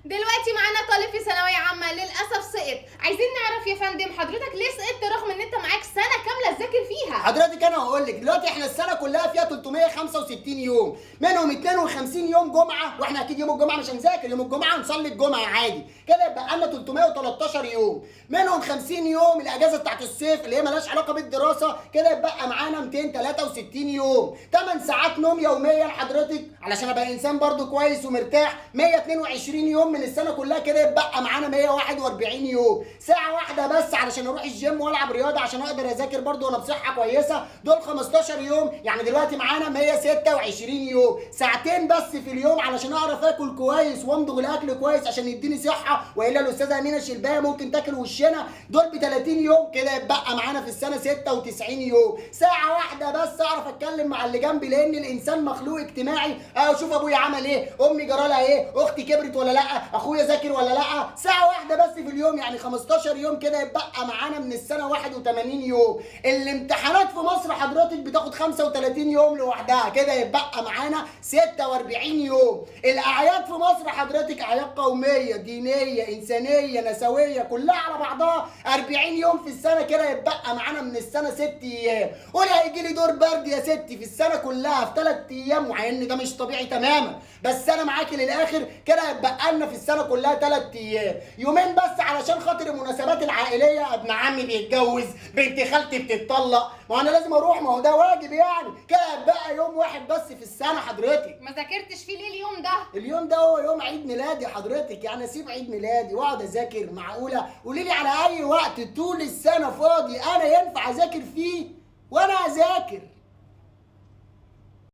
دلوقتي معانا طالب في ثانويه عامه للاسف سقط. عايزين نعرف يا فندم حضرتك ليه سقطت رغم ان انت معاك سنه كامله تذاكر فيها؟ حضرتك انا هقول لك دلوقتي احنا السنه كلها فيها 365 يوم، منهم 52 يوم جمعه، واحنا اكيد يوم الجمعه مش هنذاكر، يوم الجمعه هنصلي الجمعه عادي، كده يبقى لنا 313 يوم، منهم 50 يوم الاجازه بتاعت الصيف اللي هي مالهاش علاقه بالدراسه، كده يبقى معانا 263 يوم، 8 ساعات نوم يوميا حضرتك علشان ابقى انسان برضو كويس ومرتاح، 122 يوم من السنه كلها، كده يبقى معانا 141 يوم، ساعه واحده بس علشان اروح الجيم والعب رياضه عشان اقدر اذاكر برضو وانا بصحه كويسه، دول 15 يوم، يعني دلوقتي معانا 126 يوم، ساعتين بس في اليوم علشان اعرف اكل كويس وامضغ الاكل كويس عشان يديني صحه، والا الاستاذه امينه الشلبايه ممكن تاكل وشنا، دول ب 30 يوم، كده يبقى معانا في السنه 96 يوم، ساعه واحده بس اعرف اتكلم مع اللي جنبي لان الانسان مخلوق اجتماعي، اشوف ابويا عمل ايه، امي جرالها ايه، اختي كبرت ولا لا، اخويا ذاكر ولا لا، ساعه واحده بس في اليوم، يعني 15 يوم، كده يبقى معانا من السنه 81 يوم. الامتحانات في مصر حضرتك بتاخد 35 يوم لوحدها، كده يبقى معانا 46 يوم. الاعياد في مصر حضرتك اعياد قوميه دينيه انسانيه نسويه كلها على بعضها 40 يوم في السنه، كده يبقى معانا من السنه 6 ايام. قولي هيجي لي دور برد يا ستي في السنه كلها في 3 ايام، ومع ان ده مش طبيعي تماما، بس انا معاكي للاخر، كده يبقى لنا في السنه كلها 3 ايام، يومين بس علشان خاطر المناسبات العائليه، ابن عمي بيتجوز، بنت خالتي بتتطلق، ما انا لازم اروح، ما هو ده واجب يعني، كده بقى يوم واحد بس في السنه حضرتك. ما ذاكرتش فيه ليه اليوم ده؟ اليوم ده هو يوم عيد ميلادي حضرتك، يعني اسيب عيد ميلادي واقعد اذاكر؟ معقوله؟ قولي لي على اي وقت طول السنه فاضي انا ينفع اذاكر فيه وانا اذاكر؟